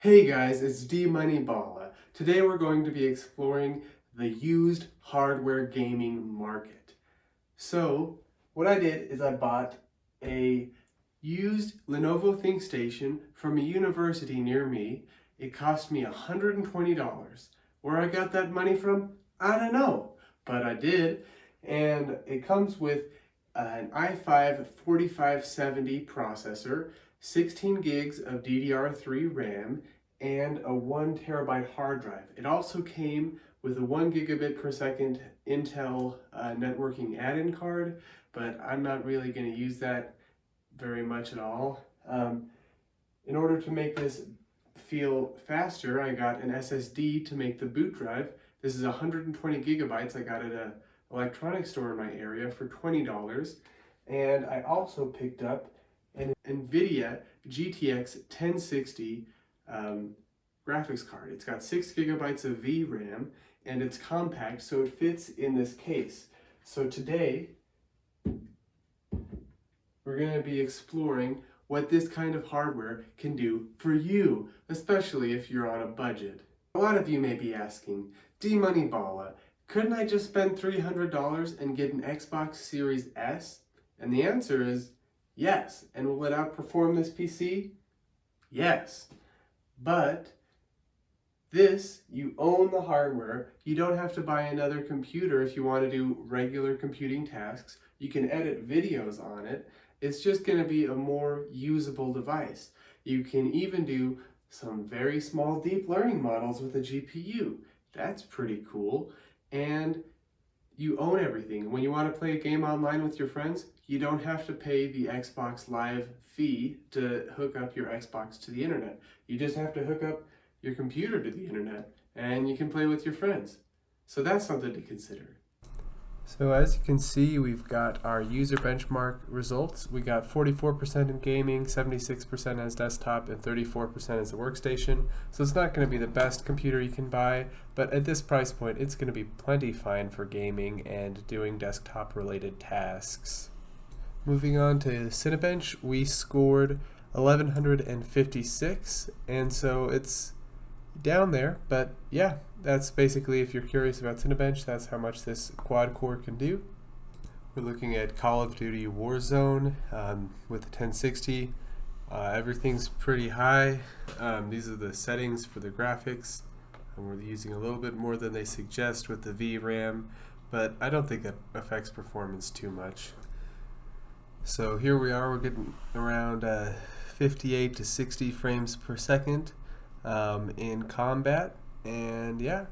Hey guys, it's D Money Balla. Today we're going to be exploring the used hardware gaming market. So, what I did is I bought a used Lenovo ThinkStation from a university near me. It cost me $120. Where I got that money from, I don't know, but I did. And it comes with an i5 4570 processor, 16 gigs of DDR3 RAM, and a 1 terabyte hard drive. It also came with a 1 gigabit per second Intel networking add-in card, but I'm not really going to use that very much at all. In order to make this feel faster, I got an SSD to make the boot drive. This is 120 gigabytes. I got it at an electronics store in my area for $20. And I also picked up an NVIDIA GTX 1060 graphics card. It's got 6 gigabytes of VRAM and it's compact, so it fits in this case. So today, we're going to be exploring what this kind of hardware can do for you, especially if you're on a budget. A lot of you may be asking, D Money Balla, couldn't I just spend $300 and get an Xbox Series S? And the answer is yes. And will it outperform this PC? Yes. But you own the hardware. You don't have to buy another computer if you want to do regular computing tasks. You can edit videos on it. It's just going to be a more usable device. You can even do some very small deep learning models with a GPU. That's pretty cool. And you own everything. When you want to play a game online with your friends, you don't have to pay the Xbox Live fee to hook up your Xbox to the internet. You just have to hook up your computer to the internet and you can play with your friends. So that's something to consider. So as you can see, we've got our user benchmark results. We got 44% in gaming, 76% as desktop, and 34% as a workstation. So it's not going to be the best computer you can buy, but at this price point, it's going to be plenty fine for gaming and doing desktop related tasks. Moving on to Cinebench, we scored 1156, and so it's down there, but yeah, that's basically, if you're curious about Cinebench, that's how much this quad core can do. We're looking at Call of Duty Warzone with the 1060. Everything's pretty high. These are the settings for the graphics. We're using a little bit more than they suggest with the VRAM, but I don't think that affects performance too much. So here we are, we're getting around 58 to 60 frames per second in combat, and yeah,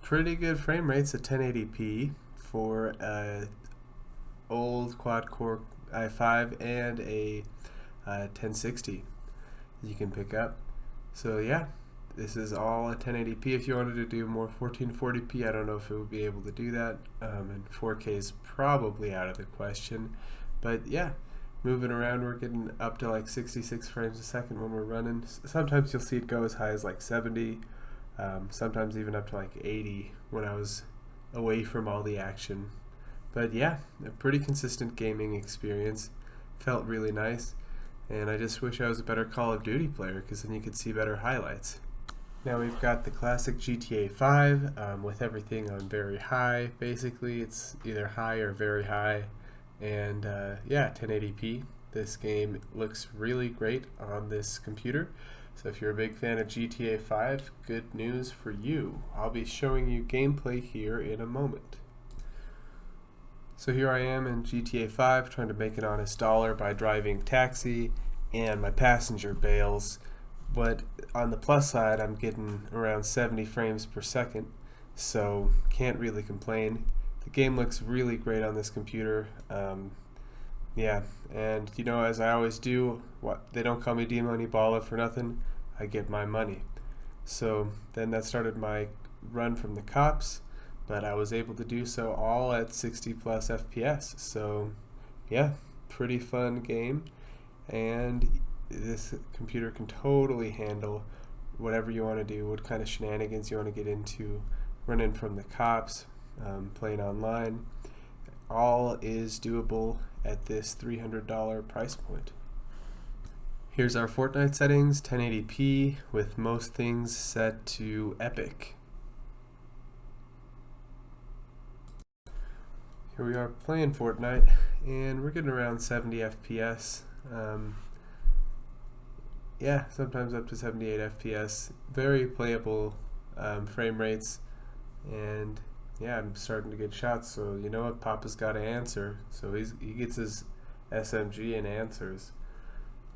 pretty good frame rates at 1080p for a old quad core i5 and a 1060 you can pick up. So yeah, this is all at 1080p. If you wanted to do more 1440p, I don't know if it would be able to do that, and 4K is probably out of the question, but yeah, moving around, we're getting up to like 66 frames a second when we're running. Sometimes you'll see it go as high as like 70, sometimes even up to like 80 when I was away from all the action. But yeah, a pretty consistent gaming experience. Felt really nice, and I just wish I was a better Call of Duty player, because then you could see better highlights. Now we've got the classic GTA 5 with everything on very high. Basically, it's either high or very high. And yeah, 1080p. This game looks really great on this computer. So if you're a big fan of GTA 5, good news for you. I'll be showing you gameplay here in a moment. So here I am in GTA 5 trying to make an honest dollar by driving taxi, and my passenger bails. But on the plus side, I'm getting around 70 frames per second, so can't really complain. The game looks really great on this computer. Yeah, and you know, as I always do, they don't call me D Money Balla for nothing. I get my money. So then that started my run from the cops, but I was able to do so all at 60 plus FPS. So yeah, pretty fun game, and this computer can totally handle whatever you want to do, what kind of shenanigans you want to get into, running from the cops, playing online. All is doable at this $300 price point. Here's our Fortnite settings, 1080p with most things set to epic. Here we are playing Fortnite, and we're getting around 70 FPS. Yeah, sometimes up to 78 FPS. Very playable frame rates, and yeah, I'm starting to get shots. So you know what, Papa's got to answer. So he gets his SMG and answers.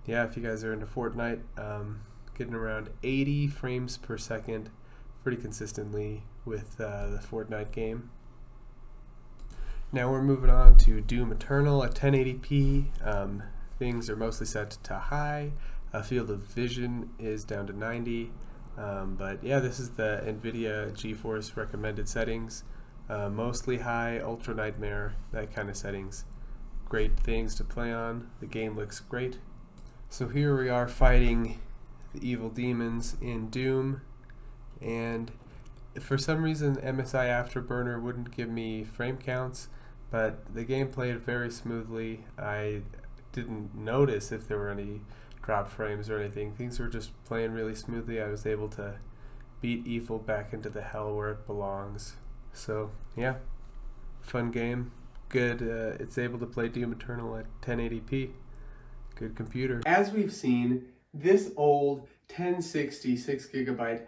Yeah, if you guys are into Fortnite, getting around 80 frames per second pretty consistently with the Fortnite game. Now we're moving on to Doom Eternal at 1080p. Things are mostly set to high. Field of vision is down to 90. But yeah, this is the NVIDIA GeForce recommended settings. Mostly high, Ultra Nightmare, that kind of settings. Great things to play on. The game looks great. So here we are fighting the evil demons in Doom, and for some reason MSI Afterburner wouldn't give me frame counts, but the game played very smoothly. I didn't notice if there were any drop frames or anything. Things were just playing really smoothly. I was able to beat evil back into the hell where it belongs. So yeah, fun game. Good. It's able to play Doom Eternal at 1080p. Good computer. As we've seen, this old 1060 6GB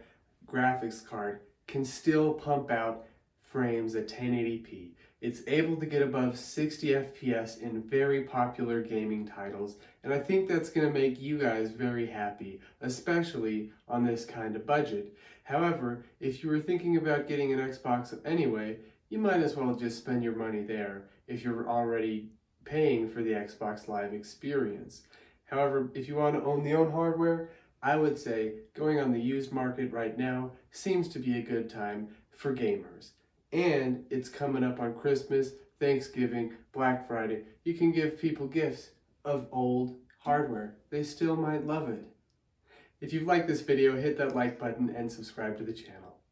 graphics card can still pump out frames at 1080p. It's able to get above 60 FPS in very popular gaming titles, and I think that's going to make you guys very happy, especially on this kind of budget. However, if you were thinking about getting an Xbox anyway, you might as well just spend your money there if you're already paying for the Xbox Live experience. However, if you want to own the own hardware, I would say going on the used market right now seems to be a good time for gamers. And it's coming up on Christmas, Thanksgiving, Black Friday. You can give people gifts of old hardware. They still might love it. If you've liked this video, hit that like button and subscribe to the channel.